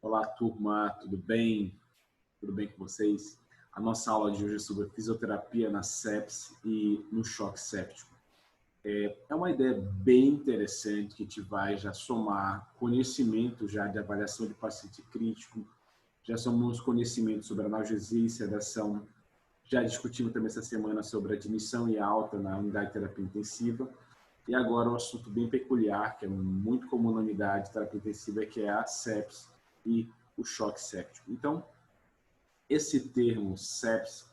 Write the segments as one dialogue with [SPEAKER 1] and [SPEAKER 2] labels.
[SPEAKER 1] Olá, turma, tudo bem? Tudo bem com vocês? A nossa aula de hoje é sobre fisioterapia na sepse e no choque séptico. É uma ideia bem interessante que te vai já somar conhecimento já de avaliação de paciente crítico, já somamos conhecimento sobre analgesia e sedação, já discutimos também essa semana sobre admissão e alta na unidade de terapia intensiva, e agora um assunto bem peculiar, que é muito comum na unidade de terapia intensiva, que é a sepse e o choque séptico. Então, esse termo sepse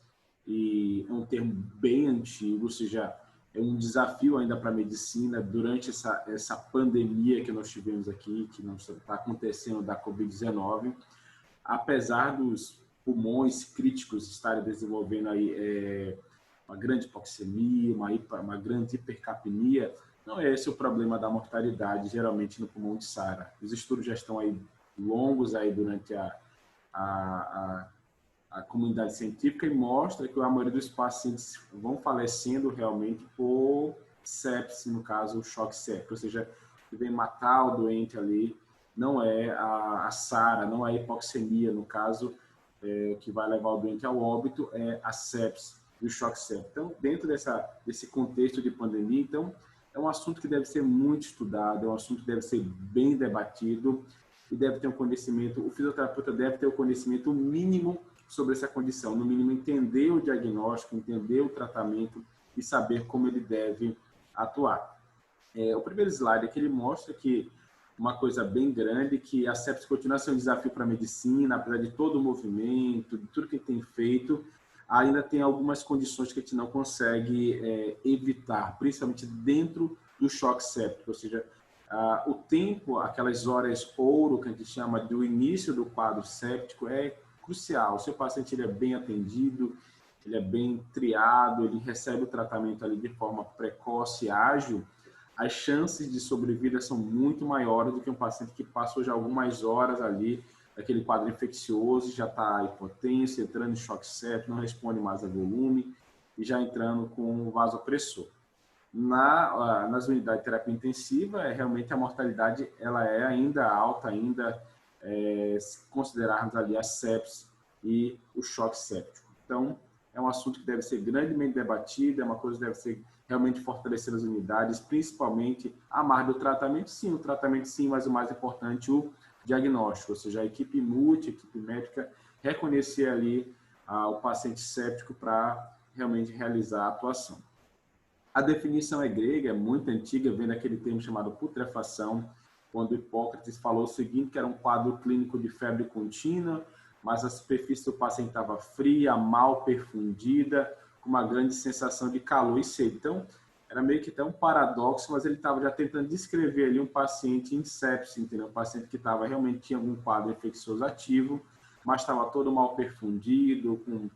[SPEAKER 1] é um termo bem antigo, ou seja, é um desafio ainda para a medicina durante essa pandemia que nós tivemos aqui, que está acontecendo da Covid-19. Apesar dos pulmões críticos estarem desenvolvendo aí uma grande hipoxemia, uma grande hipercapnia, não é esse o problema da mortalidade, geralmente no pulmão de SARA. Os estudos já estão aí longos aí durante a, a comunidade científica e mostra que a maioria dos pacientes vão falecendo realmente por sepse, no caso, o choque séptico, ou seja, que vem matar o doente ali, não é a SARA, não é a hipoxemia, no caso, que vai levar o doente ao óbito, é a sepse e o choque séptico. Então, dentro desse contexto de pandemia, então, é um assunto que deve ser muito estudado, é um assunto que deve ser bem debatido e deve ter um conhecimento, o fisioterapeuta deve ter o conhecimento mínimo sobre essa condição, no mínimo entender o diagnóstico, entender o tratamento e saber como ele deve atuar. O primeiro slide aqui ele mostra que uma coisa bem grande, que a sepse continua sendo um desafio para a medicina, apesar de todo o movimento, de tudo que tem feito, ainda tem algumas condições que a gente não consegue evitar, principalmente dentro do choque séptico, ou seja, o tempo, aquelas horas ouro que a gente chama do início do quadro séptico é crucial. O seu paciente ele é bem atendido, ele é bem triado, ele recebe o tratamento ali de forma precoce e ágil, as chances de sobrevida são muito maiores do que um paciente que passou já algumas horas ali, aquele quadro infeccioso, já está hipotenso, entrando em choque séptico, não responde mais a volume e já entrando com vasopressor. Nas unidades de terapia intensiva, realmente a mortalidade ela é ainda alta, se considerarmos ali a sepse e o choque séptico. Então, é um assunto que deve ser grandemente debatido, é uma coisa que deve ser realmente fortalecer as unidades, principalmente a mais do tratamento, sim, mas o mais importante, o diagnóstico, ou seja, a equipe multi, a equipe médica, reconhecer ali o paciente séptico para realmente realizar a atuação. A definição é grega, é muito antiga, vem daquele termo chamado putrefação, quando Hipócrates falou o seguinte, que era um quadro clínico de febre contínua, mas a superfície do paciente estava fria, mal perfundida, com uma grande sensação de calor e sede. Então, era meio que até um paradoxo, mas ele estava já tentando descrever ali um paciente em sepse, entendeu? Um paciente que realmente tinha algum quadro infeccioso ativo, mas estava todo mal perfundido, com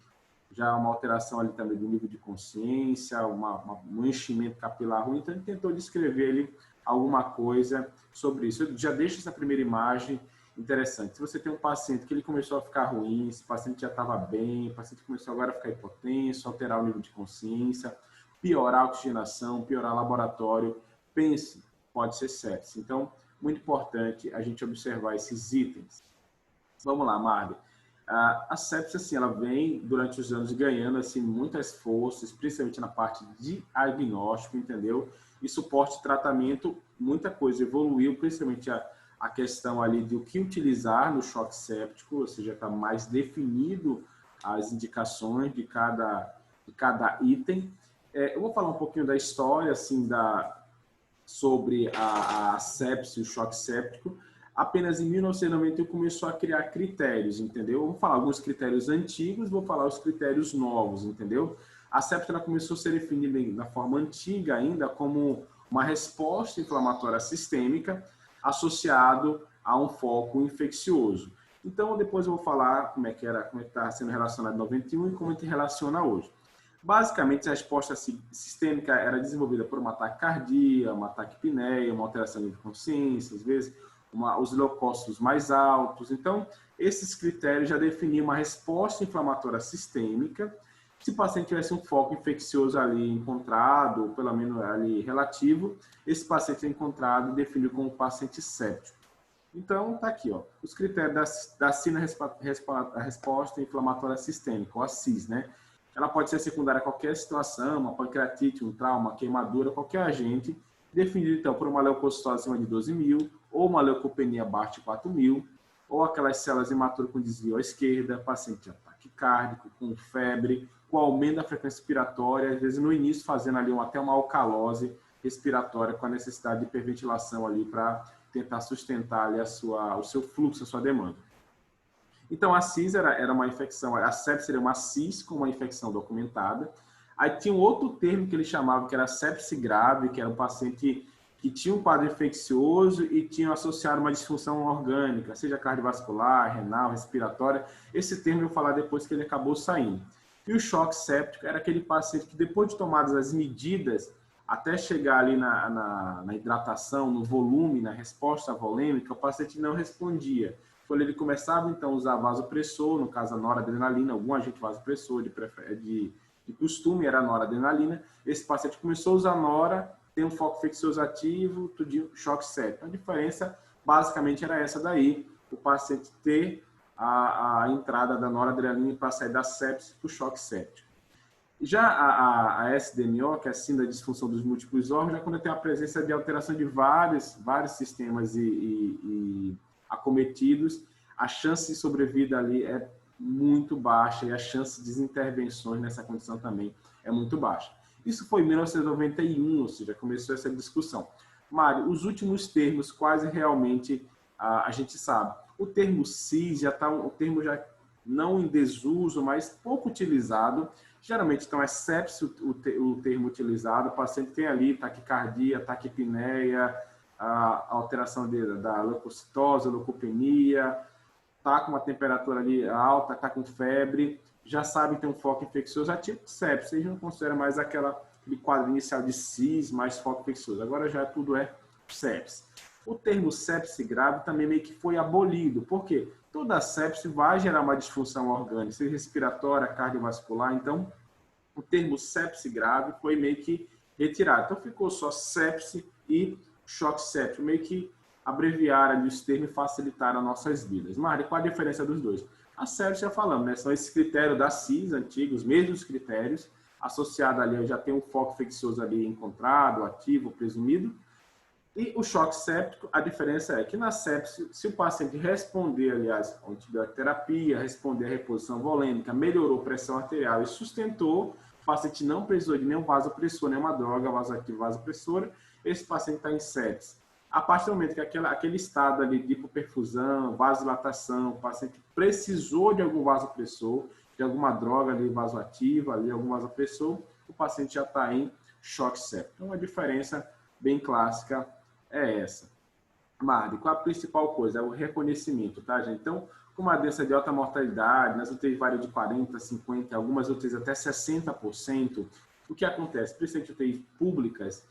[SPEAKER 1] já uma alteração ali também do nível de consciência, um enchimento capilar ruim, então ele tentou descrever ali alguma coisa sobre isso. Eu já deixo essa primeira imagem interessante. Se você tem um paciente que ele começou a ficar ruim, esse paciente já estava bem, o paciente começou agora a ficar hipotenso, alterar o nível de consciência, piorar a oxigenação, piorar o laboratório, pense, pode ser sepse. Então, muito importante a gente observar esses itens. Vamos lá, Marli. A sepse, assim, ela vem durante os anos ganhando assim muitas forças, principalmente na parte de diagnóstico, entendeu? E suporte de tratamento, muita coisa evoluiu, principalmente a questão ali de o que utilizar no choque séptico, ou seja, está mais definido as indicações de cada item. Eu vou falar um pouquinho da história, assim, sobre a sepse, o choque séptico. Apenas em 1991 começou a criar critérios, entendeu? Vou falar alguns critérios antigos, vou falar os critérios novos, entendeu? A sepse ela começou a ser definida na forma antiga ainda como uma resposta inflamatória sistêmica associado a um foco infeccioso. Então, depois eu vou falar como é que está sendo relacionado em 91 e como a gente relaciona hoje. Basicamente, a resposta sistêmica era desenvolvida por um ataque cardíaco, uma taquipneia, uma alteração de consciência, às vezes os leucócitos mais altos. Então, esses critérios já definiam uma resposta inflamatória sistêmica. Se o paciente tivesse um foco infeccioso ali encontrado, ou pelo menos ali relativo, esse paciente é encontrado e definido como paciente séptico. Então, está aqui, ó, os critérios da SINA, a resposta inflamatória sistêmica, ou a CIS, né? Ela pode ser secundária a qualquer situação, uma pancreatite, um trauma, uma queimadura, qualquer agente, definido, então, por uma leucocitose acima de 12.000, ou uma leucopenia abaixo de 4.000, ou aquelas células imaturas com desvio à esquerda, paciente de ataque cardíaco, com febre, com aumento da frequência respiratória, às vezes no início fazendo ali até uma alcalose respiratória com a necessidade de hiperventilação ali para tentar sustentar ali o seu fluxo, a sua demanda. Então, a CIS era uma infecção, a sepse seria uma CIS com uma infecção documentada. Aí tinha um outro termo que ele chamava, que era sepse grave, que era um paciente que tinha um quadro infeccioso e tinha associado uma disfunção orgânica, seja cardiovascular, renal, respiratória. Esse termo eu vou falar depois que ele acabou saindo. E o choque séptico era aquele paciente que, depois de tomadas as medidas, até chegar ali na hidratação, no volume, na resposta volêmica, o paciente não respondia. Quando ele começava, então, a usar vasopressor, no caso a noradrenalina, algum agente vasopressor de costume era a noradrenalina, esse paciente começou a usar nora, tem um foco infeccioso ativo, tudinho, choque séptico. A diferença, basicamente, era essa daí, o paciente ter a entrada da noradrenalina para sair da sepse para o choque séptico. Já a SDMO, que é a síndrome da disfunção dos múltiplos órgãos, já quando tem a presença de alteração de vários sistemas e acometidos, a chance de sobrevida ali é muito baixa e a chance de desintervenções nessa condição também é muito baixa. Isso foi em 1991, ou seja, começou essa discussão. Mário, os últimos termos, quase realmente a gente sabe. O termo CIS já está um termo já não em desuso, mas pouco utilizado. Geralmente, então, é sepse o termo utilizado. O paciente tem ali taquicardia, taquipneia, a alteração da leucocitose, leucopenia, está com uma temperatura ali alta, está com febre, já sabe que tem um foco infeccioso ativo, sepse. A gente não considera mais aquele quadro inicial de CIS, mais foco infeccioso. Agora já tudo é sepse. O termo sepse grave também meio que foi abolido. Por quê? Toda sepse vai gerar uma disfunção orgânica, seja respiratória, cardiovascular. Então, o termo sepse grave foi meio que retirado. Então, ficou só sepse e choque séptico, meio que abreviaram ali os termos e facilitaram as nossas vidas. Mari, qual a diferença dos dois? A sepse já falamos, né? São esses critérios da CIS, antigos, mesmos critérios, associado ali, já tem um foco infeccioso ali encontrado, ativo, presumido. E o choque séptico, a diferença é que na sepse, se o paciente responder, aliás, a antibioterapia, responder à reposição volêmica, melhorou a pressão arterial e sustentou, o paciente não precisou de nenhum vasopressor, nenhuma droga vasoativa vasopressora, esse paciente está em sepse. A partir do momento que aquele estado ali de hipoperfusão, vasodilatação, o paciente precisou de algum vasopressor, de alguma droga ali vasoativa, ali, algum vasopressor, o paciente já está em choque séptico. Então, a diferença bem clássica é essa. Mari, qual a principal coisa? É o reconhecimento, tá, gente? Então, com uma doença de alta mortalidade, nas UTIs varia de 40%, 50%, algumas UTIs até 60%, o que acontece? Principalmente UTIs públicas,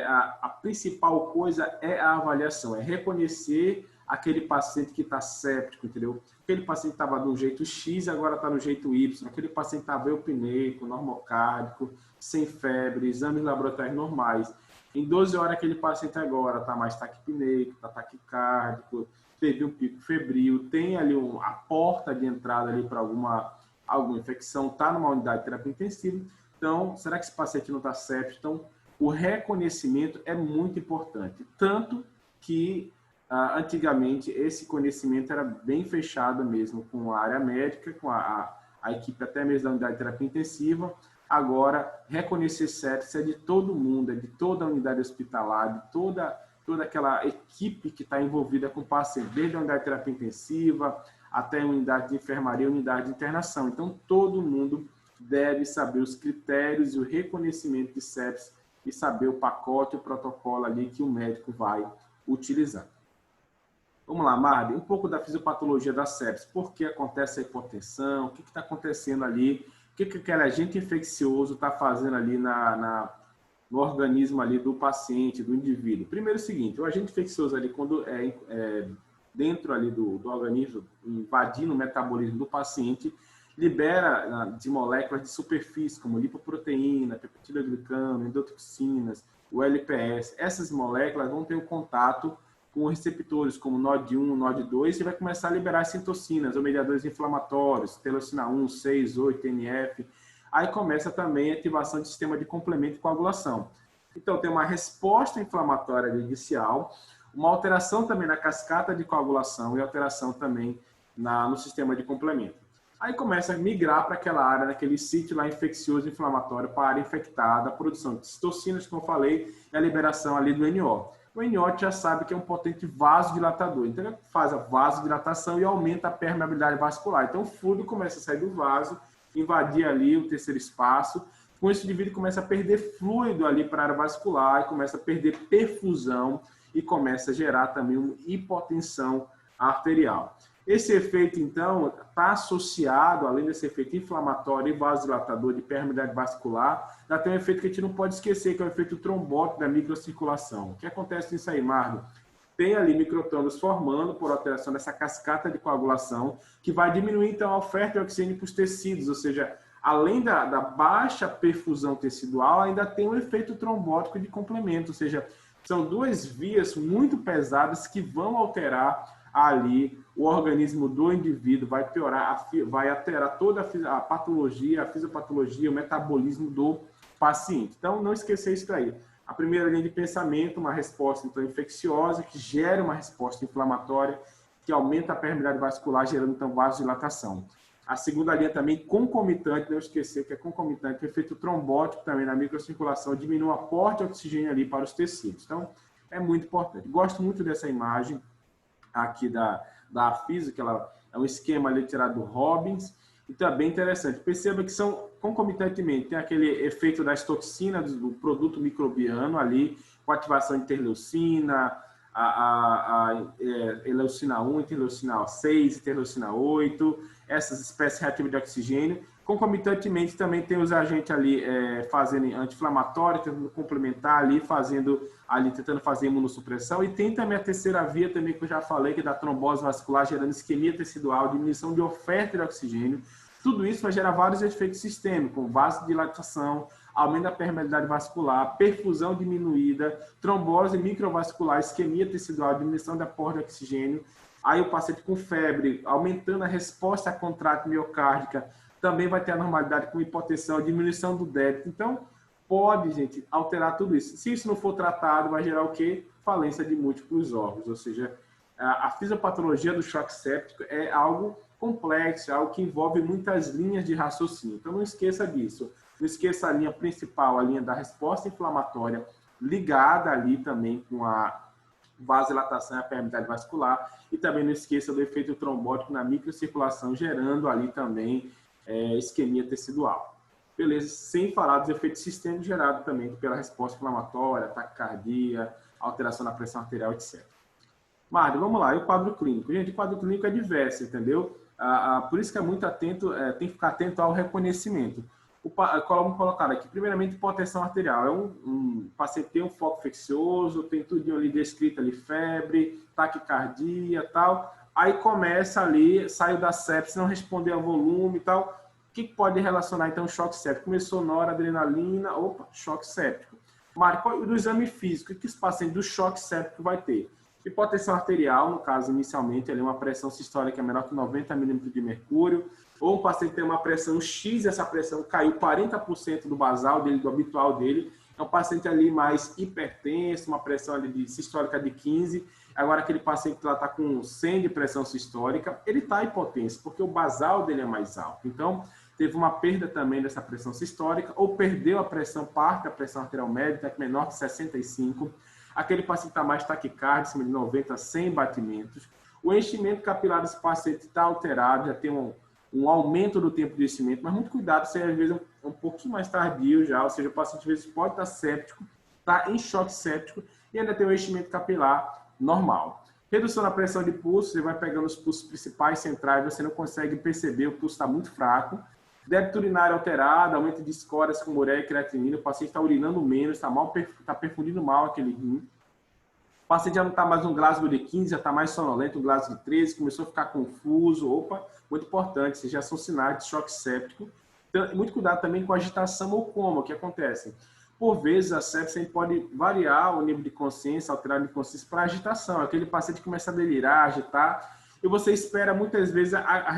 [SPEAKER 1] a principal coisa é a avaliação, é reconhecer aquele paciente que está séptico, entendeu? Aquele paciente estava do jeito X e agora está no jeito Y, aquele paciente estava eupneico, normocárdico, sem febre, exames laboratoriais normais. Em 12 horas, aquele paciente agora está mais taquipneico, está taquicárdico, teve um pico febril, tem ali a porta de entrada ali para alguma infecção, está numa unidade de terapia intensiva. Então, será que esse paciente não está séptico? Então, o reconhecimento é muito importante. Tanto que, antigamente, esse conhecimento era bem fechado mesmo com a área médica, com a equipe até mesmo da unidade de terapia intensiva. Agora, reconhecer sepse é de todo mundo, é de toda a unidade hospitalar, de toda aquela equipe que está envolvida com o paciente, desde a unidade de terapia intensiva até a unidade de enfermaria, unidade de internação. Então, todo mundo deve saber os critérios e o reconhecimento de sepse e saber o pacote, o protocolo ali que o médico vai utilizar. Vamos lá, Marli, um pouco da fisiopatologia da sepse. Por que acontece a hipotensão? O que está acontecendo ali? O que aquele agente infeccioso está fazendo ali no organismo ali do paciente, do indivíduo? Primeiro é o seguinte, o agente infeccioso ali, quando dentro ali do organismo, invadindo o metabolismo do paciente, libera de moléculas de superfície, como lipoproteína, peptidoglicano, endotoxinas, o LPS. Essas moléculas vão ter um contato com receptores como NOD1, NOD2, e vai começar a liberar citocinas, ou mediadores inflamatórios, interleucina 1, 6, 8, TNF. Aí começa também a ativação do sistema de complemento e coagulação. Então, tem uma resposta inflamatória inicial, uma alteração também na cascata de coagulação e alteração também no sistema de complemento. Aí começa a migrar para aquela área, naquele sítio lá infeccioso inflamatório, para a área infectada, a produção de citocinas, como eu falei, e a liberação ali do NO. O NO já sabe que é um potente vasodilatador, então ele faz a vasodilatação e aumenta a permeabilidade vascular. Então o fluido começa a sair do vaso, invadir ali o terceiro espaço. Com isso, o indivíduo começa a perder fluido ali para a área vascular, começa a perder perfusão e começa a gerar também uma hipotensão arterial. Esse efeito, então, está associado, além desse efeito inflamatório e vasodilatador de permeabilidade vascular, já tem um efeito que a gente não pode esquecer, que é o efeito trombótico da microcirculação. O que acontece nisso aí, Marlon? Tem ali microtônios formando por alteração dessa cascata de coagulação, que vai diminuir, então, a oferta de oxigênio para os tecidos, ou seja, além da baixa perfusão tecidual, ainda tem um efeito trombótico de complemento, ou seja, são duas vias muito pesadas que vão alterar ali o organismo do indivíduo, vai piorar, vai alterar toda a patologia, a fisiopatologia, o metabolismo do paciente. Então, não esquecer isso daí. A primeira linha de pensamento, uma resposta então infecciosa, que gera uma resposta inflamatória, que aumenta a permeabilidade vascular, gerando então vasodilatação. A segunda linha também concomitante, não esquecer que é concomitante, o efeito trombótico também na microcirculação, diminui o aporte de oxigênio ali para os tecidos. Então, é muito importante. Gosto muito dessa imagem aqui da Afisa, que ela é um esquema ali tirado do Robbins, então é bem interessante. Perceba que são concomitantemente, tem aquele efeito das toxinas do produto microbiano ali, com ativação de interleucina, eleucina 1, interleucina 6, interleucina 8, essas espécies reativas de oxigênio. Concomitantemente também tem os agentes ali fazendo anti-inflamatório, tentando complementar ali, tentando fazer imunossupressão. E tem também a terceira via também que eu já falei, que é da trombose vascular, gerando isquemia tecidual, diminuição de oferta de oxigênio. Tudo isso vai gerar vários efeitos sistêmicos, como vasodilatação, aumento da permeabilidade vascular, perfusão diminuída, trombose microvascular, isquemia tecidual, diminuição da aporte de oxigênio. Aí o paciente com febre, aumentando a resposta contrátil miocárdica, também vai ter anormalidade com hipotensão, diminuição do débito. Então, pode, gente, alterar tudo isso. Se isso não for tratado, vai gerar o quê? Falência de múltiplos órgãos. Ou seja, a fisiopatologia do choque séptico é algo complexo, é algo que envolve muitas linhas de raciocínio. Então, não esqueça disso. Não esqueça a linha principal, a linha da resposta inflamatória, ligada ali também com a vasodilatação e a permeabilidade vascular. E também não esqueça do efeito trombótico na microcirculação, gerando ali também isquemia tecidual. Beleza? Sem falar dos efeitos sistêmicos gerados também pela resposta inflamatória, taquicardia, alteração na pressão arterial, etc. Mário, vamos lá. E o quadro clínico? Gente, o quadro clínico é diverso, entendeu? Por isso que é muito atento, tem que ficar atento ao reconhecimento. Vamos colocar aqui, primeiramente, hipotensão arterial. Um paciente tem um foco infeccioso, tem tudo ali descrito ali, febre, taquicardia e tal. Aí começa ali, saiu da sepse, não respondeu ao volume e tal. O que pode relacionar, então, choque séptico? Começou noradrenalina, choque séptico. Mário, do exame físico, o que esse paciente do choque séptico vai ter? Hipotensão arterial, no caso, inicialmente, ali uma pressão sistólica menor que 90 milímetros de mercúrio, ou um paciente tem uma pressão X, essa pressão caiu 40% do basal dele, do habitual dele, é um paciente ali mais hipertenso, uma pressão ali de sistólica de 15, agora aquele paciente que lá está com 100 de pressão sistólica, ele está hipotenso, porque o basal dele é mais alto. Então, teve uma perda também dessa pressão sistólica, ou perdeu a pressão, parte da pressão arterial média, que é menor que 65, aquele paciente está mais taquicárdio, acima de 90 a 100 batimentos, o enchimento capilar desse paciente está alterado, já tem um aumento do tempo de enchimento, mas muito cuidado, se às vezes é um pouquinho mais tardio já, ou seja, o paciente às vezes pode estar séptico, está em choque séptico e ainda tem um enchimento capilar normal. Redução na pressão de pulso, você vai pegando os pulsos principais, centrais, você não consegue perceber, o pulso está muito fraco. Débito urinário alterado, aumento de escórias com ureia e creatinina, o paciente está urinando menos, está perfundindo mal aquele rim. O paciente já não está mais um Glasgow de 15, já está mais sonolento, um Glasgow de 13, começou a ficar confuso, muito importante, esses já são sinais de choque séptico. Então, muito cuidado também com agitação ou coma, o que acontece? Por vezes, a sepse pode variar o nível de consciência, alterar o nível de consciência para agitação. Aquele paciente começa a delirar, agitar, e você espera muitas vezes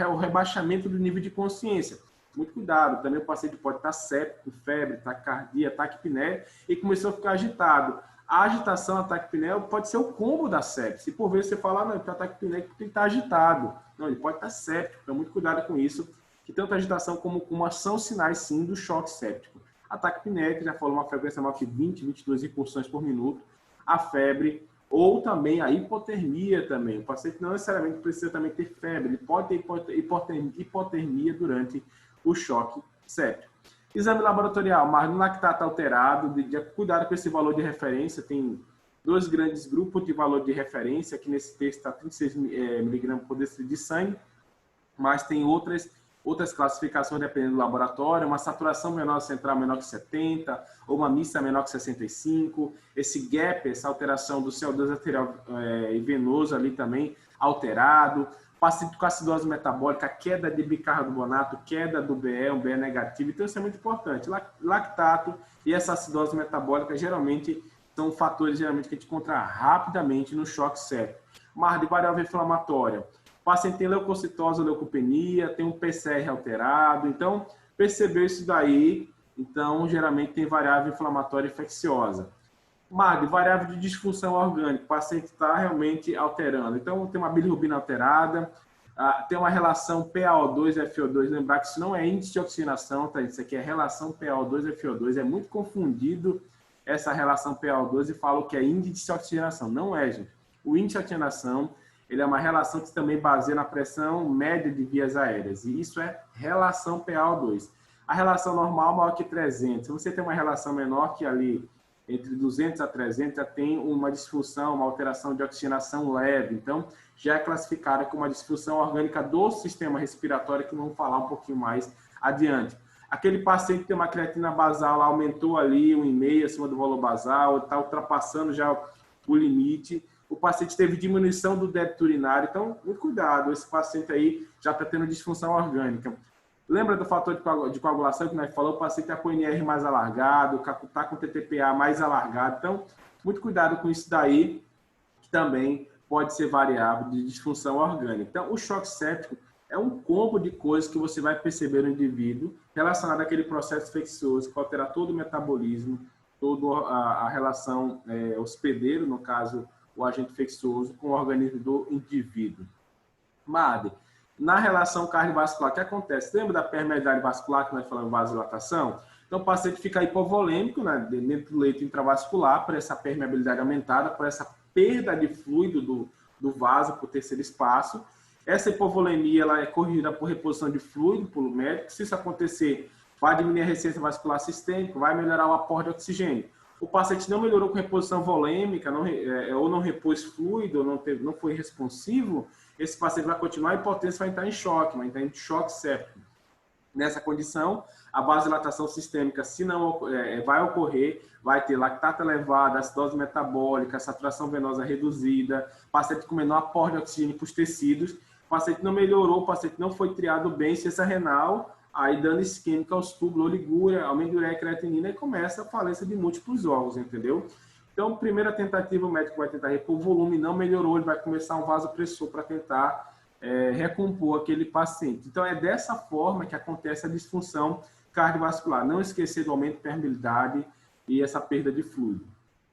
[SPEAKER 1] o rebaixamento do nível de consciência. Muito cuidado, também o paciente pode estar séptico, febre, taquicardia, taquipneia, e começou a ficar agitado. A agitação, a taquipneia, pode ser o combo da sepse. E por vezes você fala, não, ele está taquipneia porque ele está agitado. Não, ele pode estar séptico, então muito cuidado com isso, que tanto a agitação como são sinais, sim, do choque séptico. A taquipneia, que já falou, uma frequência maior que 20, 22 incursões por minuto. A febre, ou também a hipotermia também. O paciente não necessariamente precisa também ter febre, ele pode ter hipotermia durante o choque séptico. Exame laboratorial, mas no lactato alterado, cuidado com esse valor de referência, tem 2 grandes grupos de valor de referência, aqui nesse texto está 36 mg por decilitro de sangue, mas tem outras classificações dependendo do laboratório, uma saturação venosa central menor que 70, ou uma mista menor que 65, esse gap, essa alteração do CO2 arterial e venoso ali também alterado, paciente com acidose metabólica, queda de bicarbonato, queda do BE, um BE negativo, então isso é muito importante. Lactato e essa acidose metabólica geralmente são fatores que a gente encontra rapidamente no choque séptico. Marde variável inflamatória. O paciente tem leucocitose ou leucopenia, tem um PCR alterado, então percebeu isso daí, então geralmente tem variável inflamatória infecciosa. MAG, variável de disfunção orgânica, o paciente está realmente alterando. Então, tem uma bilirrubina alterada, tem uma relação PaO2-FO2, lembrar que isso não é índice de oxigenação, tá? Isso aqui é relação PaO2-FO2, é muito confundido essa relação PaO2 e falam que é índice de oxigenação. Não é, gente. O índice de oxigenação, ele é uma relação que se também baseia na pressão média de vias aéreas, e isso é relação PaO2. A relação normal maior que 300. Se você tem uma relação menor que ali, entre 200 a 300, já tem uma disfunção, uma alteração de oxigenação leve. Então, já é classificada como uma disfunção orgânica do sistema respiratório, que vamos falar um pouquinho mais adiante. Aquele paciente que tem uma creatina basal, aumentou ali 1,5 acima do valor basal, está ultrapassando já o limite. O paciente teve diminuição do débito urinário. Então, muito cuidado, esse paciente aí já está tendo disfunção orgânica. Lembra do fator de coagulação que nós falamos? O paciente está com o NR mais alargado, está com o TTPA mais alargado. Então, muito cuidado com isso daí, que também pode ser variável de disfunção orgânica. Então, o choque séptico é um combo de coisas que você vai perceber no indivíduo relacionado àquele processo infeccioso que altera todo o metabolismo, toda a relação hospedeiro, no caso, o agente infeccioso, com o organismo do indivíduo. MAD. Na relação cardiovascular, o que acontece? Lembra da permeabilidade vascular que nós falamos de vasodilatação? Então, o paciente fica hipovolêmico, né, dentro do leito intravascular, por essa permeabilidade aumentada, por essa perda de fluido do vaso, por terceiro espaço. Essa hipovolemia ela é corrigida por reposição de fluido pelo médico. Se isso acontecer, vai diminuir a resistência vascular sistêmica, vai melhorar o aporte de oxigênio. O paciente não melhorou com reposição volêmica, ou não repôs fluido, ou não foi responsivo, esse paciente vai continuar, a hipotensão vai entrar em choque, vai entrar em choque séptico. Nessa condição, a vasodilatação sistêmica, se não vai ocorrer, vai ter lactato elevado, acidose metabólica, saturação venosa reduzida, paciente com menor aporte de oxigênio para os tecidos, o paciente não melhorou, o paciente não foi triado bem, ciência renal, aí dano isquêmico aos túbulos, oligúria, aumento de ureia e creatinina e começa a falência de múltiplos órgãos, entendeu? Então, primeira tentativa, o médico vai tentar repor o volume, não melhorou, ele vai começar um vasopressor para tentar recompor aquele paciente. Então, é dessa forma que acontece a disfunção cardiovascular. Não esquecer do aumento de permeabilidade e essa perda de fluido.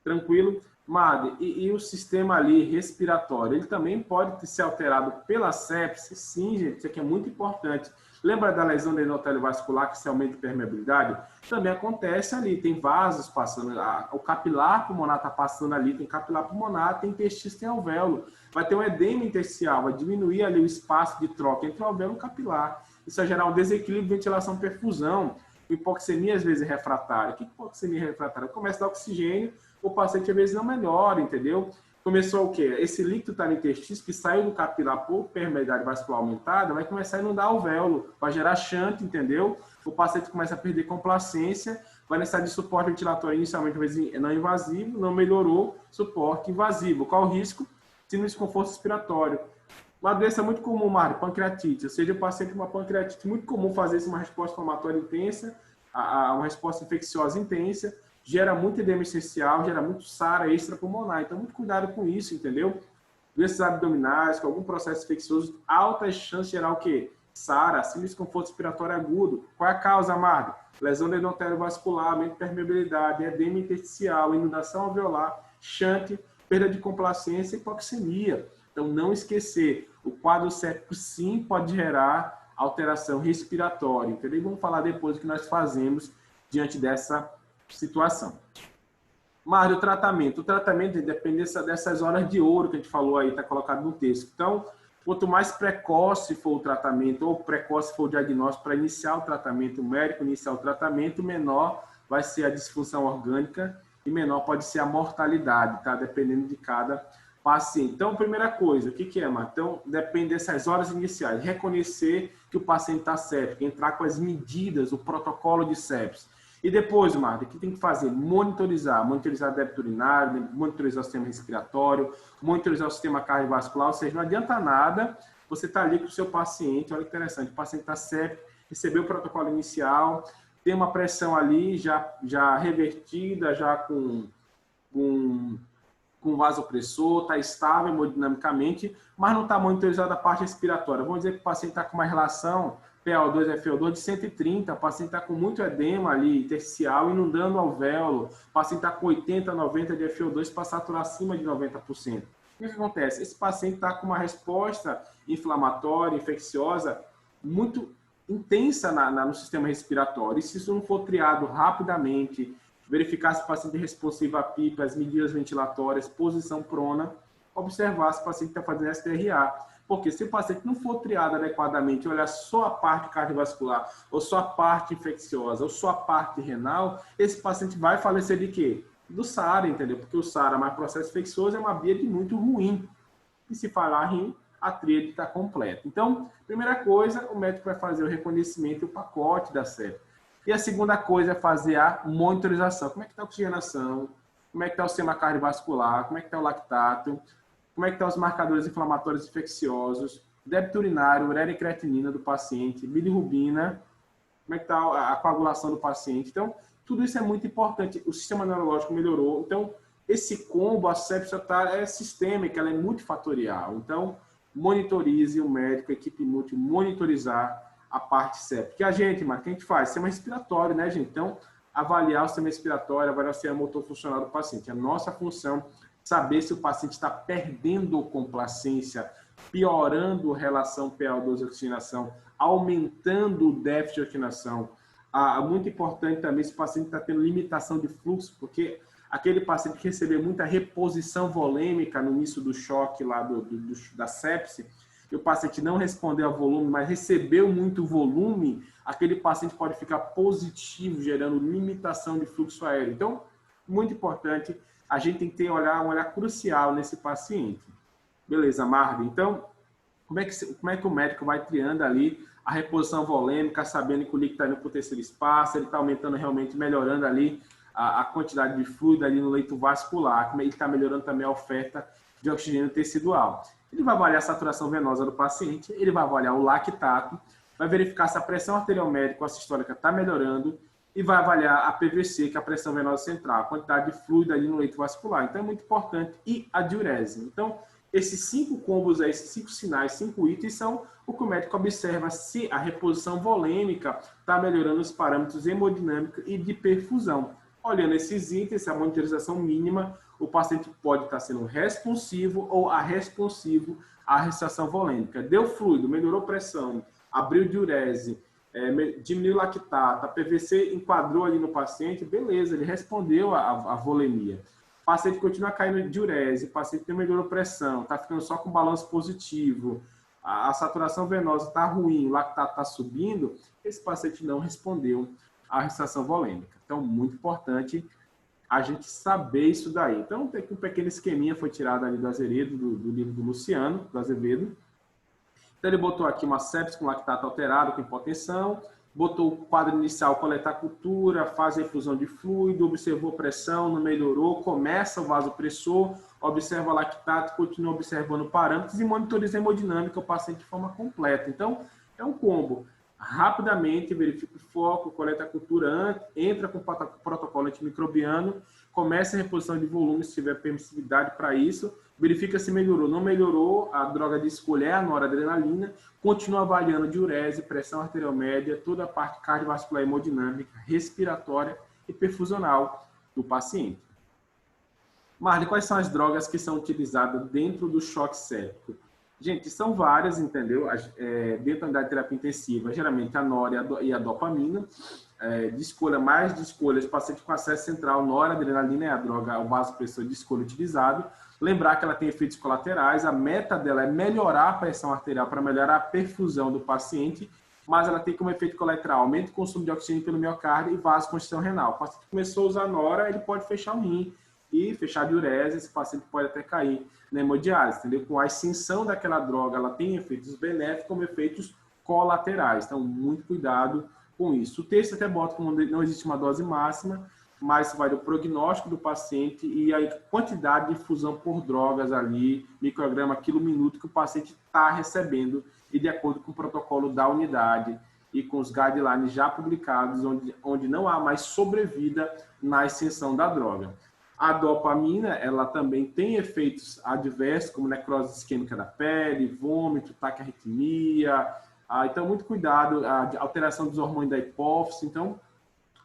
[SPEAKER 1] Tranquilo? Made, e o sistema ali respiratório, ele também pode ser alterado pela sepse? Sim, gente, isso aqui é muito importante. Lembra da lesão do endotélio vascular que se aumenta a permeabilidade? Também acontece ali, tem vasos passando, o capilar pulmonar está passando ali, tem capilar pulmonar, tem intestino, tem alvéolo. Vai ter um edema intersticial, vai diminuir ali o espaço de troca entre o alvéolo e o capilar. Isso vai gerar um desequilíbrio de ventilação-perfusão, hipoxemia às vezes refratária. O que é hipoxemia refratária? Começa a dar oxigênio, o paciente às vezes não melhora, entendeu? Começou o quê? Esse líquido está no intestino, que saiu do capilar por permeabilidade vascular aumentada, vai começar a inundar o alvéolo, vai gerar shunt, entendeu? O paciente começa a perder complacência, vai necessitar de suporte ventilatório inicialmente não invasivo, não melhorou, suporte invasivo. Qual o risco? Síndrome de desconforto respiratório. Uma doença muito comum, Mário, pancreatite. Ou seja, o paciente com uma pancreatite muito comum fazer uma resposta inflamatória intensa, uma resposta infecciosa intensa, gera muito edema essencial, gera muito SARA extrapulmonar. Então, muito cuidado com isso, entendeu? Doenças abdominais, com algum processo infeccioso, altas chances de gerar o quê? SARA, síndrome de desconforto respiratório agudo. Qual é a causa, Mardo? Lesão do endotélio vascular, aumento de permeabilidade, edema intersticial, inundação alveolar, shunt, perda de complacência e hipoxemia. Então, não esquecer, o quadro séptico sim pode gerar alteração respiratória, entendeu? E vamos falar depois do que nós fazemos diante dessa situação. Mário, o tratamento depende dessas horas de ouro que a gente falou aí, está colocado no texto. Então, quanto mais precoce for o tratamento, ou precoce for o diagnóstico para iniciar o tratamento, o médico iniciar o tratamento, menor vai ser a disfunção orgânica e menor pode ser a mortalidade, tá? Dependendo de cada paciente. Então, primeira coisa, o que é, Mário? Então, depende dessas horas iniciais. Reconhecer que o paciente está séptico, entrar com as medidas, o protocolo de sepsis. E depois, Marta, o que tem que fazer? Monitorizar débito urinário, monitorizar o sistema respiratório, monitorizar o sistema cardiovascular, ou seja, não adianta nada você estar ali com o seu paciente, olha que interessante, o paciente está séptico, recebeu o protocolo inicial, tem uma pressão ali já revertida, já com vasopressor, está estável hemodinamicamente, mas não está monitorizada a parte respiratória. Vamos dizer que o paciente está com uma relação PaO2 FO2 de 130, o paciente está com muito edema ali, intersticial, inundando o alvéolo, o paciente está com 80, 90 de FO2 para saturar acima de 90%. O que acontece? Esse paciente está com uma resposta inflamatória, infecciosa, muito intensa no sistema respiratório. E se isso não for triado rapidamente, verificar se o paciente é responsivo a PIP, as medidas ventilatórias, posição prona, observar se o paciente está fazendo STRA. Porque se o paciente não for triado adequadamente, olhar só a parte cardiovascular, ou só a parte infecciosa, ou só a parte renal, esse paciente vai falecer de quê? Do SARA, entendeu? Porque o SARA mais processo infeccioso é uma bíade muito ruim. E se falar rim, a tríade está completa. Então, primeira coisa, o médico vai fazer o reconhecimento e o pacote da sepse. E a segunda coisa é fazer a monitorização. Como é que está a oxigenação? Como é que está o sistema cardiovascular? Como é que está o lactato? Como é que estão os marcadores inflamatórios infecciosos? Débito urinário, ureia e creatinina do paciente, bilirrubina, como é que está a coagulação do paciente? Então, tudo isso é muito importante. O sistema neurológico melhorou. Então, esse combo, a sepsia é sistêmica, ela é multifatorial. Então, monitorize o médico, a equipe multi, monitorizar a parte séptica. E a gente, mas o que a gente faz? Sistema respiratório, né, gente? Então, avaliar o sistema respiratório, avaliar o sistema motor funcional do paciente. A nossa função é saber se o paciente está perdendo complacência, piorando a relação PaO2 oxigenação, aumentando o déficit de oxigenação. Muito importante também se o paciente está tendo limitação de fluxo, porque aquele paciente que recebeu muita reposição volêmica no início do choque lá da sepse, e o paciente não respondeu ao volume, mas recebeu muito volume, aquele paciente pode ficar positivo, gerando limitação de fluxo aéreo. Então, muito importante, a gente tem que ter um olhar crucial nesse paciente. Beleza, Marvin? Então, como é que o médico vai triando ali a reposição volêmica, sabendo que o líquido está indo para o terceiro espaço, ele está aumentando realmente, melhorando ali a quantidade de fluido ali no leito vascular, como ele está melhorando também a oferta de oxigênio tecidual. Ele vai avaliar a saturação venosa do paciente, ele vai avaliar o lactato, vai verificar se a pressão arterial médica ou a sistólica está melhorando e vai avaliar a PVC, que é a pressão venosa central, a quantidade de fluido ali no leito vascular. Então, é muito importante. E a diurese. Então, esses 5 combos aí, esses 5 sinais, 5 itens são o que o médico observa se a reposição volêmica está melhorando os parâmetros hemodinâmicos e de perfusão. Olhando esses itens, a monitorização mínima, o paciente pode estar sendo responsivo ou arresponsivo à restrição volêmica. Deu fluido, melhorou pressão, abriu diurese, diminuiu o lactato, a PVC enquadrou ali no paciente, beleza, ele respondeu à volemia. O paciente continua caindo de diurese, o paciente não melhorou pressão, está ficando só com balanço positivo, a saturação venosa está ruim, o lactato está subindo, esse paciente não respondeu à restrição volêmica. Então, muito importante a gente saber isso daí. Então, tem um pequeno esqueminha, foi tirado ali do Azevedo, do livro do Luciano, do Azevedo. Então, ele botou aqui uma sepse com lactato alterado, com hipotensão, botou o quadro inicial, coletar cultura, faz a infusão de fluido, observou pressão, não melhorou, começa o vasopressor, observa o lactato, continua observando parâmetros e monitoriza a hemodinâmica o paciente de forma completa. Então, é um combo. rapidamente verifica o foco, coleta a cultura, entra com o protocolo antimicrobiano, começa a reposição de volume se tiver permissividade para isso, verifica se melhorou. Não melhorou, a droga de escolha é a noradrenalina, continua avaliando diurese, pressão arterial média, toda a parte cardiovascular, hemodinâmica, respiratória e perfusional do paciente. Marli, quais são as drogas que são utilizadas dentro do choque séptico? Gente, são várias, entendeu? Dentro da unidade de terapia intensiva, geralmente a nora e a dopamina. De escolha, mais de escolha de paciente com acesso central, noradrenalina é a droga, o vasopressor de escolha utilizado. Lembrar que ela tem efeitos colaterais, a meta dela é melhorar a pressão arterial para melhorar a perfusão do paciente, mas ela tem como efeito colateral aumento do consumo de oxigênio pelo miocárdio e vasoconstrição renal. O paciente começou a usar nora, ele pode fechar o rim e fechar a diurese, esse paciente pode até cair na hemodiálise, entendeu? Com a ascensão daquela droga, ela tem efeitos benéficos como efeitos colaterais. Então, muito cuidado com isso. O texto até bota como não existe uma dose máxima, mas vai do prognóstico do paciente e a quantidade de infusão por drogas ali, micrograma, quilo minuto que o paciente está recebendo e de acordo com o protocolo da unidade e com os guidelines já publicados, onde não há mais sobrevida na extensão da droga. A dopamina, ela também tem efeitos adversos, como necrose isquêmica da pele, vômito, taquiarritmia. Então, muito cuidado, a alteração dos hormônios da hipófise. Então,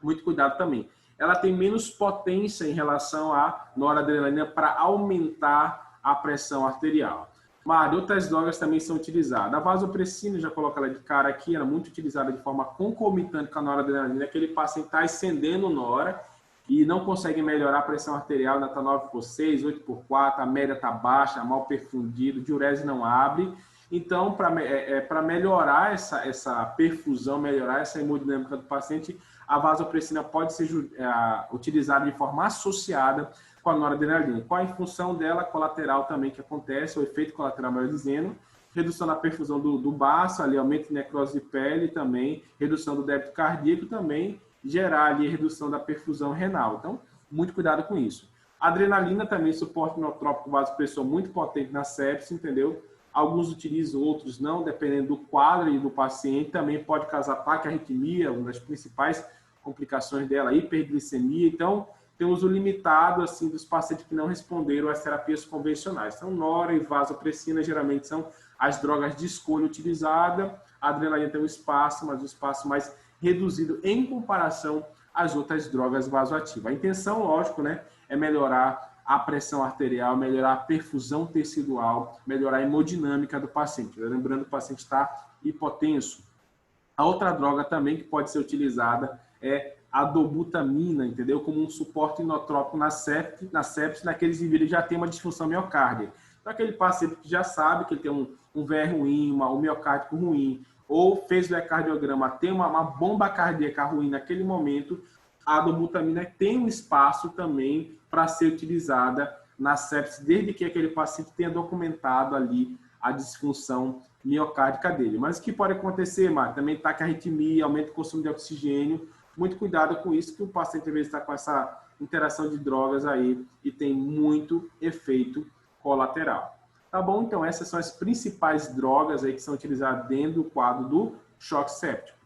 [SPEAKER 1] muito cuidado também. Ela tem menos potência em relação à noradrenalina para aumentar a pressão arterial. Mas outras drogas também são utilizadas. A vasopressina, já coloco ela de cara aqui, ela é muito utilizada de forma concomitante com a noradrenalina. Aquele paciente está ascendendo nora e não consegue melhorar a pressão arterial, ainda está 9/6, 8/4, a média está baixa, mal perfundido, diurese não abre. Então, para melhorar essa perfusão, melhorar essa hemodinâmica do paciente, a vasopressina pode ser utilizada de forma associada com a noradrenalina. Qual a função dela? Colateral também que acontece, o efeito colateral, melhor dizendo, redução da perfusão do baço, ali, aumento de necrose de pele também, redução do débito cardíaco também, gerar ali a redução da perfusão renal. Então, muito cuidado com isso. A adrenalina também, suporte inotrópico vasopressor muito potente na sepse, entendeu? Alguns utilizam, outros não, dependendo do quadro e do paciente. Também pode causar taquiarritmia, uma das principais complicações dela, hiperglicemia. Então, tem uso limitado assim, dos pacientes que não responderam às terapias convencionais. Então, nora e vasopressina geralmente são as drogas de escolha utilizada. A adrenalina tem um espaço, mas um espaço mais reduzido em comparação às outras drogas vasoativas. A intenção, lógico, né, é melhorar a pressão arterial, melhorar a perfusão tecidual, melhorar a hemodinâmica do paciente. Lembrando que o paciente está hipotenso. A outra droga também que pode ser utilizada é a dobutamina, entendeu? Como um suporte inotrópico na sepse, naqueles indivíduos que já tem uma disfunção miocárdica. Então, aquele paciente que já sabe que ele tem um VR ruim, um miocárdico ruim, ou fez o ecocardiograma, tem uma bomba cardíaca ruim naquele momento, a dobutamina tem um espaço também para ser utilizada na sepse, desde que aquele paciente tenha documentado ali a disfunção miocárdica dele. Mas o que pode acontecer, Marco? Também taquiarritmia, aumento do consumo de oxigênio. Muito cuidado com isso, que o paciente às vezes está com essa interação de drogas aí e tem muito efeito colateral. Tá bom? Então, essas são as principais drogas aí que são utilizadas dentro do quadro do choque séptico.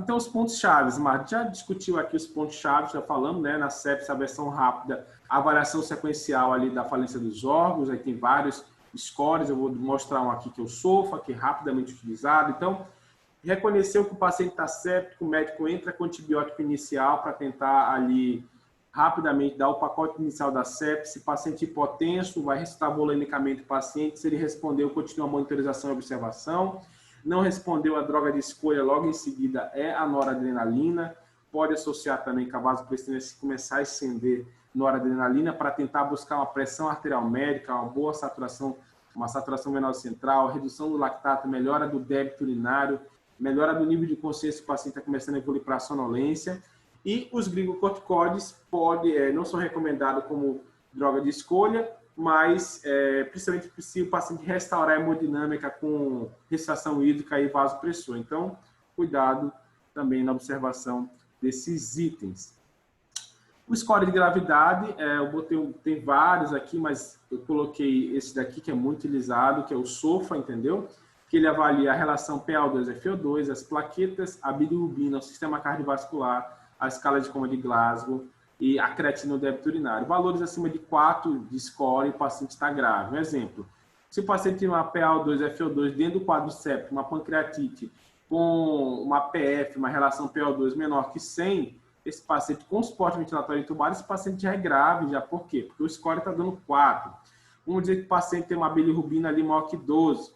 [SPEAKER 1] Então, os pontos-chave, Marco, já discutiu aqui os pontos-chave, já falamos, né, na sepse, a versão rápida, a avaliação sequencial ali da falência dos órgãos, aí tem vários scores, eu vou mostrar um aqui que é o SOFA, que é rapidamente utilizado. Então, reconheceu que o paciente está séptico, o médico entra com antibiótico inicial para tentar ali rapidamente dar o pacote inicial da sepse. Paciente hipotenso, vai ressuscitar volemicamente o paciente. Se ele respondeu, continua a monitorização e observação. Não respondeu a droga de escolha, logo em seguida é a noradrenalina. Pode associar também com a vasopressina se começar a ascender noradrenalina para tentar buscar uma pressão arterial médica, uma boa saturação, uma saturação venosa central, redução do lactato, melhora do débito urinário, melhora do nível de consciência que o paciente está começando a evoluir para a sonolência. E os glicocorticoides não são recomendados como droga de escolha, mas principalmente se o paciente restaurar a hemodinâmica com respiração hídrica e vasopressor. Então, cuidado também na observação desses itens. O score de gravidade, tem vários aqui, mas eu coloquei esse daqui que é muito utilizado, que é o SOFA, entendeu? que ele avalia a relação PaO2-FO2, as plaquetas, a bilirrubina, o sistema cardiovascular, a escala de coma de Glasgow e a creatina no débito urinário. Valores acima de 4 de score, o paciente está grave. Um exemplo, se o paciente tem uma PaO2-FO2 dentro do quadro séptico, uma pancreatite, com uma PF, uma relação PO2 menor que 100, esse paciente com suporte ventilatório entubado, esse paciente já é grave, já. Por quê? Porque o score está dando 4. Vamos dizer que o paciente tem uma bilirrubina ali maior que 12,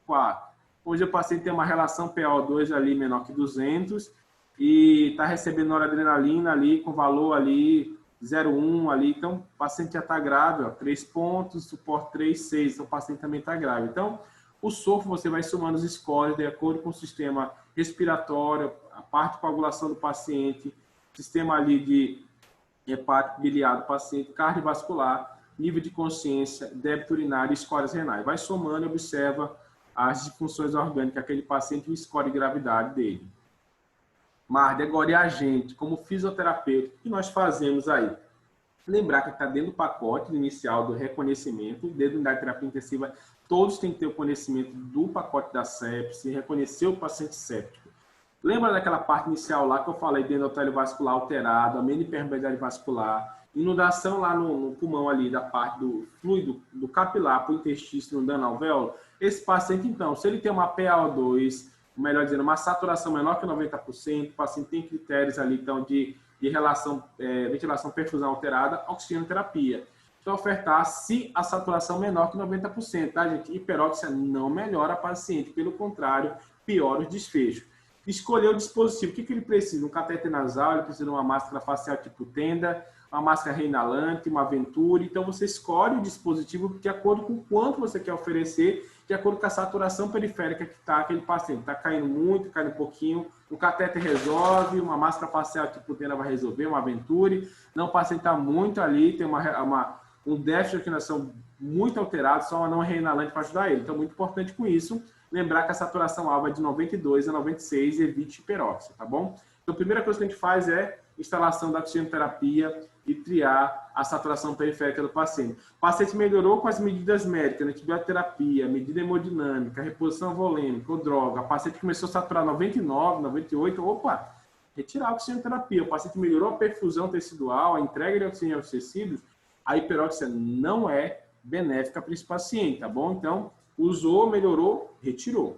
[SPEAKER 1] 4. Hoje o paciente tem uma relação PO2 ali menor que 200 e está recebendo noradrenalina ali com valor ali 0,1 ali, então o paciente já está grave, ó, 3 pontos, suporte 3, 6, então o paciente também está grave. Então, o sofro você vai somando os scores de acordo com o sistema respiratório, a parte de coagulação do paciente, sistema ali de hepático biliar do paciente, cardiovascular, nível de consciência, débito urinário e scores renais. Vai somando e observa as disfunções orgânicas daquele paciente e o score de gravidade dele. Marde, agora e a gente, como fisioterapeuta, o que nós fazemos aí? Lembrar que está dentro do pacote inicial do reconhecimento, dentro da unidade de terapia intensiva, todos têm que ter o conhecimento do pacote da sepse, reconhecer o paciente séptico. Lembra daquela parte inicial lá que eu falei de endotélio vascular alterado, aumento de permeabilidade vascular, inundação lá no pulmão ali, da parte do fluido, do capilar para o intestino, dando alvéolo? Esse paciente, então, se ele tem uma PaO2, melhor dizendo, uma saturação menor que 90%, o paciente tem critérios ali, então, de relação, ventilação perfusão alterada, oxigenoterapia. Então, ofertar se a saturação menor que 90%, tá, gente? Hiperóxia não melhora a paciente, pelo contrário, piora os desfechos. Escolher o dispositivo, o que ele precisa? Um catéter nasal, ele precisa de uma máscara facial tipo tenda, uma máscara reinalante, uma Venturi. Então, você escolhe o dispositivo de acordo com quanto você quer oferecer, de acordo com a saturação periférica que está aquele paciente. Está caindo muito, caindo um pouquinho. O catéter resolve, uma máscara facial tipo tenda vai resolver, uma Venturi. Não, o paciente está muito ali, tem um déficit de oxigenação muito alterado, só uma não reinalante para ajudar ele. Então, muito importante com isso, lembrar que a saturação alva é de 92 a 96 e evite hiperóxia, tá bom? Então, a primeira coisa que a gente faz é instalação da oxigenoterapia e triar a saturação periférica do paciente. O paciente melhorou com as medidas médicas, antibioterapia, medida hemodinâmica, reposição volêmica ou droga. O paciente começou a saturar 99, 98, opa, retirar a oxigenoterapia. O paciente melhorou a perfusão tecidual, a entrega de oxigênio aos tecidos, a hiperóxia não é benéfica para esse paciente, tá bom? Então, usou, melhorou, retirou.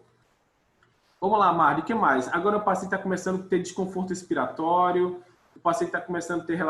[SPEAKER 1] Vamos lá, Mari, o que mais? Agora o paciente está começando a ter desconforto respiratório, o paciente está começando a ter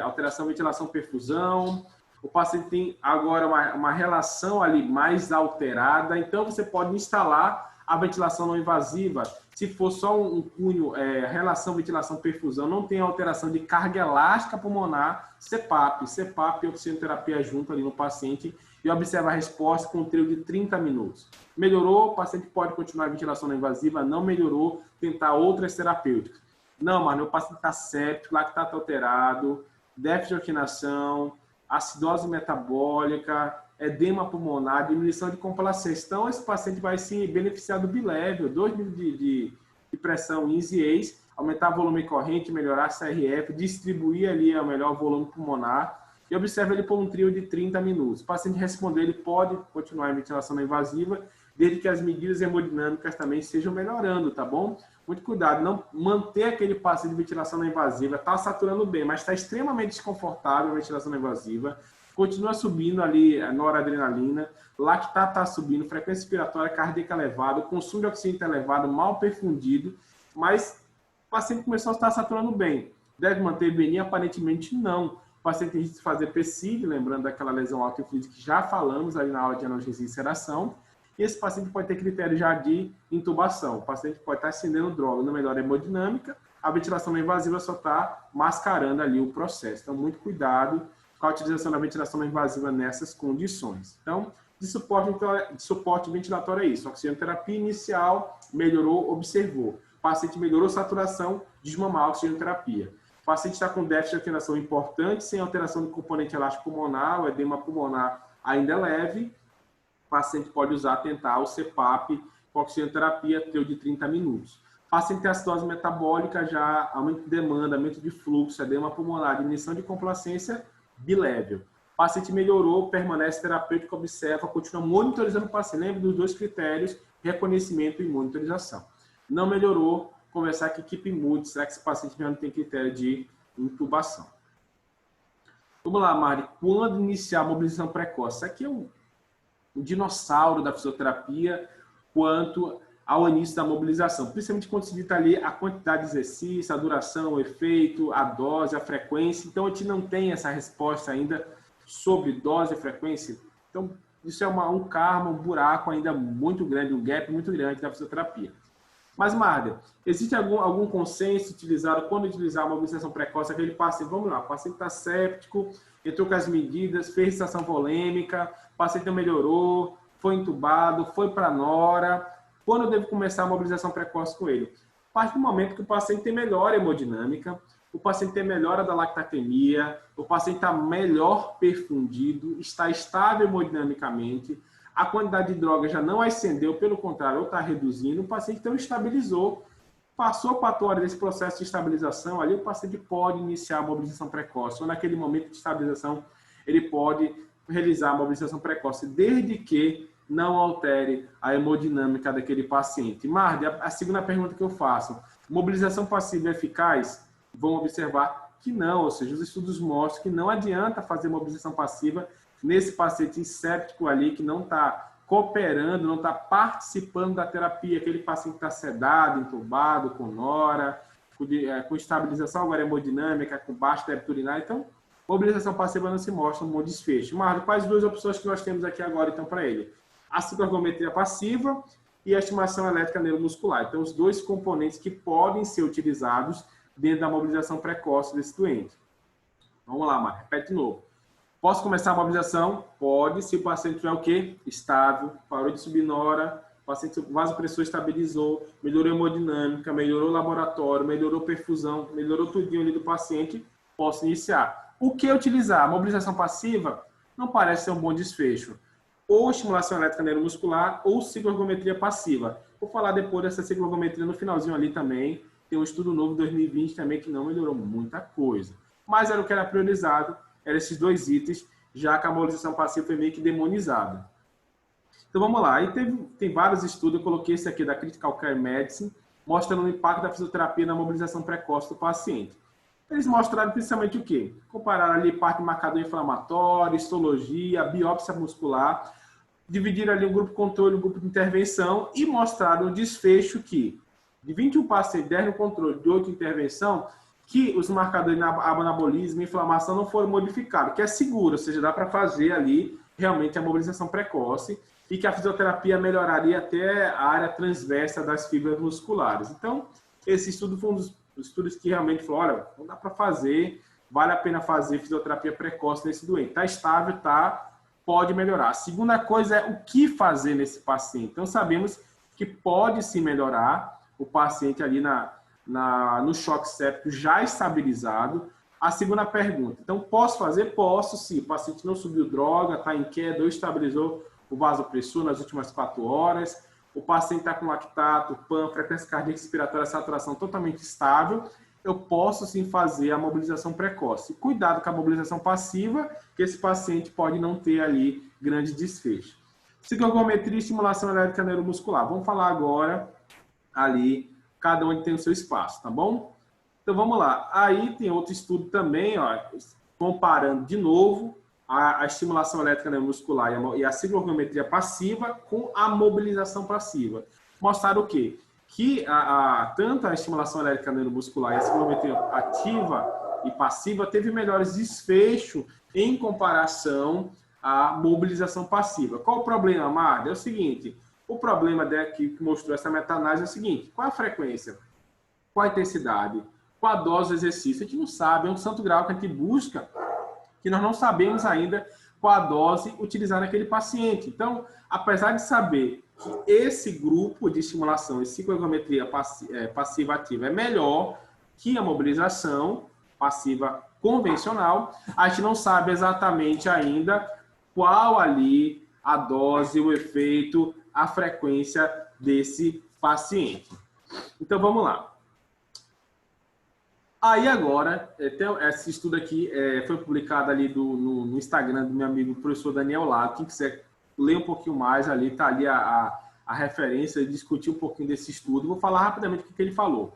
[SPEAKER 1] alteração ventilação-perfusão, o paciente tem agora uma relação ali mais alterada, então você pode instalar a ventilação não invasiva. Se for só um cunho, relação ventilação-perfusão, não tem alteração de carga elástica pulmonar, CPAP. CPAP e oxigenoterapia junto ali no paciente e observa a resposta com um trio de 30 minutos. Melhorou, o paciente pode continuar a ventilação não invasiva, não melhorou, tentar outras terapêuticas. Não, mas meu paciente está séptico, lactato alterado, déficit de oxigenação, acidose metabólica, edema pulmonar, diminuição de complacência. Então, esse paciente vai se beneficiar do bilével, 2 níveis de pressão INS e ACE, aumentar o volume corrente, melhorar a CRF, distribuir ali o melhor volume pulmonar e observa ele por um trio de 30 minutos. O paciente responder, ele pode continuar em ventilação não invasiva, desde que as medidas hemodinâmicas também estejam melhorando, tá bom? Muito cuidado, não manter aquele paciente de ventilação não invasiva, está saturando bem, mas está extremamente desconfortável a ventilação não invasiva, continua subindo ali a noradrenalina, lactato está subindo, frequência respiratória cardíaca elevada, o consumo de oxigênio está elevado, mal perfundido, mas o paciente começou a estar saturando bem. Deve manter BNI? Aparentemente não. O paciente tem que fazer PCID, lembrando daquela lesão autoinfligida que já falamos ali na aula de analgesia e sedação. E esse paciente pode ter critério já de intubação. O paciente pode estar acendendo droga, não melhora a hemodinâmica, a ventilação não invasiva só está mascarando ali o processo. Então, muito cuidado com a utilização da ventilação não invasiva nessas condições. Então, de suporte ventilatório é isso. Oxigenoterapia inicial, melhorou, observou. O paciente melhorou saturação, desmamar a oxigenoterapia. O paciente está com déficit de oxigenação importante, sem alteração do componente elástico pulmonar, o edema pulmonar ainda é leve. O paciente pode tentar o CPAP com oxigenoterapia, trio de 30 minutos. O paciente tem acidose metabólica, já aumento de demanda, aumento de fluxo, edema pulmonar, diminuição de complacência, bilével. O paciente melhorou, permanece terapêutico, observa, continua monitorizando o paciente. Lembra dos dois critérios, reconhecimento e monitorização. Não melhorou, conversar com a equipe mude, será que esse paciente já não tem critério de intubação? Vamos lá, Mari, quando iniciar a mobilização precoce? Isso aqui é um dinossauro da fisioterapia quanto ao início da mobilização, principalmente quando se dita ali a quantidade de exercício, a duração, o efeito, a dose, a frequência. Então, a gente não tem essa resposta ainda sobre dose e frequência. Então, isso é um karma, um buraco ainda muito grande, um gap muito grande da fisioterapia. Mas, Marder, existe algum consenso utilizado quando utilizar a mobilização precoce? Aquele paciente, vamos lá, o paciente está séptico, entrou com as medidas, fez estação volêmica, o paciente não melhorou, foi entubado, foi para a nora. Quando eu devo começar a mobilização precoce com ele? A partir do momento que o paciente tem melhora hemodinâmica, o paciente tem melhora da lactatemia, o paciente está melhor perfundido, está estável hemodinamicamente, a quantidade de droga já não ascendeu, pelo contrário, ou está reduzindo, o paciente então estabilizou, passou 4 horas desse processo de estabilização, ali o paciente pode iniciar a mobilização precoce, ou naquele momento de estabilização ele pode realizar a mobilização precoce, desde que não altere a hemodinâmica daquele paciente. Marde, a segunda pergunta que eu faço, mobilização passiva é eficaz? Vão observar que não, ou seja, os estudos mostram que não adianta fazer mobilização passiva nesse paciente séptico ali, que não está cooperando, não está participando da terapia, aquele paciente que está sedado, entubado, com nora, com estabilização agora hemodinâmica, com baixa débito urinário. Então, mobilização passiva não se mostra um bom desfecho. Mardo, quais duas opções que nós temos aqui agora, então, para ele? A cicloergometria passiva e a estimulação elétrica neuromuscular. Então, os dois componentes que podem ser utilizados dentro da mobilização precoce desse doente. Vamos lá, Marco, repete de novo. Posso começar a mobilização? Pode, se o paciente tiver o quê? Estável, parou de subir nora, o paciente, o vasopressor estabilizou, melhorou a hemodinâmica, melhorou o laboratório, melhorou a perfusão, melhorou tudinho ali do paciente, posso iniciar. O que utilizar? A mobilização passiva não parece ser um bom desfecho. Ou estimulação elétrica neuromuscular ou cicloergometria passiva. Vou falar depois dessa cicloergometria no finalzinho ali também. Tem um estudo novo de 2020 também que não melhorou muita coisa. Mas era o que era priorizado, eram esses dois itens, já que a mobilização passiva foi meio que demonizada. Então vamos lá. Aí tem vários estudos, eu coloquei esse aqui da Critical Care Medicine, mostrando o impacto da fisioterapia na mobilização precoce do paciente. Eles mostraram principalmente o quê? Compararam ali parte de marcador inflamatório, histologia, biópsia muscular, dividiram ali um grupo controle e um grupo de intervenção e mostraram o desfecho que, de 21 pacientes, 10 no controle, de 8 em intervenção, que os marcadores de anabolismo e inflamação não foram modificados, que é seguro, ou seja, dá para fazer ali realmente a mobilização precoce e que a fisioterapia melhoraria até a área transversa das fibras musculares. Então, esse estudo foi um dos estudos que realmente falou, olha, não dá para fazer, vale a pena fazer fisioterapia precoce nesse doente. Está estável, tá, pode melhorar. A segunda coisa é o que fazer nesse paciente. Então, sabemos que pode se melhorar o paciente ali no choque séptico já estabilizado. A segunda pergunta, então, posso fazer? Posso, sim. O paciente não subiu droga, está em queda ou estabilizou o vasopressor nas últimas 4 horas. O paciente está com lactato, PAN, frequência cardíaca respiratória, saturação totalmente estável, eu posso sim fazer a mobilização precoce. Cuidado com a mobilização passiva, que esse paciente pode não ter ali grande desfecho. Cicloergometria e estimulação elétrica neuromuscular. Vamos falar agora ali, cada um tem o seu espaço, tá bom? Então vamos lá. Aí tem outro estudo também, ó, comparando de novo a estimulação elétrica neuromuscular e a cicloergometria passiva com a mobilização passiva. Mostraram o quê? Que tanto a estimulação elétrica neuromuscular e a cicloergometria ativa e passiva teve melhores desfechos em comparação à mobilização passiva. Qual o problema, Mário? É o seguinte, o problema que mostrou essa meta-análise é o seguinte, qual a frequência? Qual a intensidade? Qual a dose do exercício? A gente não sabe, é um santo grau que a gente busca, que nós não sabemos ainda qual a dose utilizar naquele paciente. Então, apesar de saber que esse grupo de estimulação e cicloergometria passiva-ativa é melhor que a mobilização passiva convencional, a gente não sabe exatamente ainda qual ali a dose, o efeito, a frequência desse paciente. Então, vamos lá. Aí agora, esse estudo aqui foi publicado ali no Instagram do meu amigo professor Daniel Lago. Quem quiser ler um pouquinho mais ali, está ali a referência, discutir um pouquinho desse estudo. Vou falar rapidamente o que ele falou.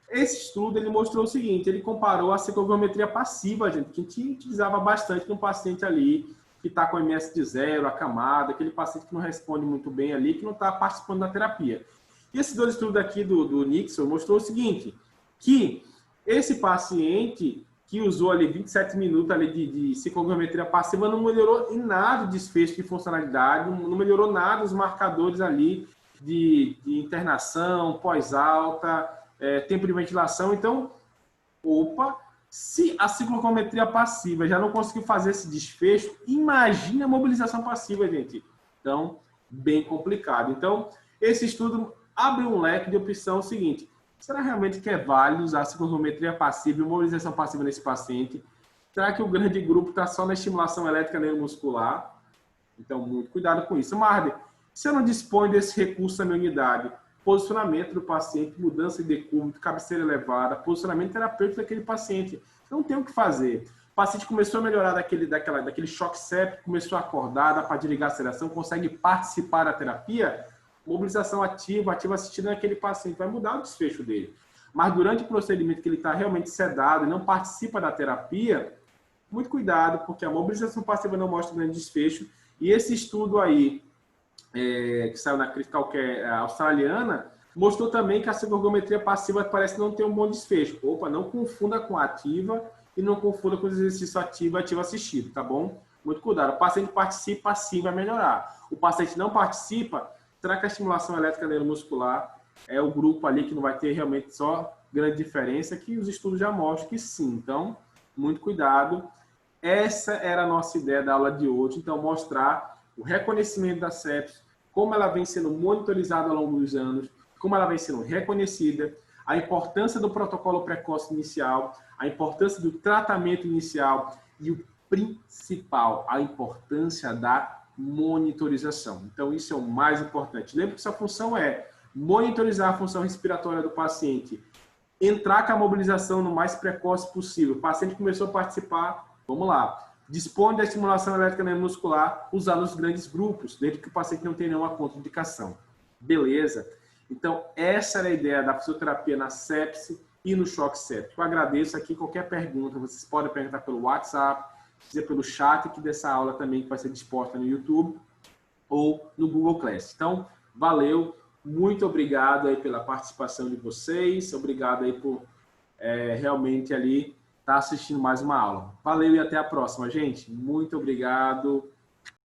[SPEAKER 1] Esse estudo ele mostrou o seguinte, ele comparou a ciclogrametria passiva, gente, que a gente utilizava bastante no paciente ali que está com MS de 0, acamado, aquele paciente que não responde muito bem ali, que não está participando da terapia. E esses dois estudos aqui do Nixon mostrou o seguinte, que esse paciente que usou ali 27 minutos ali de ciclogrametria passiva não melhorou em nada o desfecho de funcionalidade, não melhorou nada os marcadores ali de internação, pós-alta, tempo de ventilação. Então, se a ciclometria passiva já não conseguiu fazer esse desfecho, imagine a mobilização passiva, gente. Então, bem complicado. Então, esse estudo abre um leque de opção seguinte. Será realmente que é válido usar a ciclometria passiva e mobilização passiva nesse paciente? Será que o grande grupo está só na estimulação elétrica neuromuscular? Então, muito cuidado com isso. Marder, se eu não disponho desse recurso na minha unidade, posicionamento do paciente, mudança de decúbito, cabeceira elevada, posicionamento terapêutico daquele paciente. Não tem o que fazer. O paciente começou a melhorar daquele choque séptico, começou a acordar, dá para desligar a aceleração, consegue participar da terapia, mobilização ativa assistida naquele paciente, vai mudar o desfecho dele. Mas durante o procedimento que ele está realmente sedado e não participa da terapia, muito cuidado, porque a mobilização passiva não mostra grande desfecho. E esse estudo aí, que saiu na Critical Care australiana, mostrou também que a ciclometria passiva parece não ter um bom desfecho. Não confunda com ativa e não confunda com exercício ativo e ativo assistido, tá bom? Muito cuidado. O paciente participa, sim, vai melhorar. O paciente não participa, será que a estimulação elétrica neuromuscular é o grupo ali que não vai ter realmente só grande diferença, que os estudos já mostram que sim. Então, muito cuidado. Essa era a nossa ideia da aula de hoje. Então, mostrar o reconhecimento da sepsis, como ela vem sendo monitorizada ao longo dos anos, como ela vem sendo reconhecida, a importância do protocolo precoce inicial, a importância do tratamento inicial e o principal, a importância da monitorização. Então, isso é o mais importante. Lembre que sua função é monitorizar a função respiratória do paciente, entrar com a mobilização no mais precoce possível. O paciente começou a participar, vamos lá. Dispõe da estimulação elétrica neuromuscular, usar nos grandes grupos, desde que o paciente não tenha nenhuma contraindicação. Beleza? Então, essa era a ideia da fisioterapia na sepse e no choque séptico. Eu agradeço aqui qualquer pergunta, vocês podem perguntar pelo WhatsApp, dizer pelo chat aqui dessa aula também, que vai ser disposta no YouTube ou no Google Class. Então, valeu, muito obrigado aí pela participação de vocês, obrigado aí por realmente ali estar assistindo mais uma aula. Valeu e até a próxima, gente. Muito obrigado.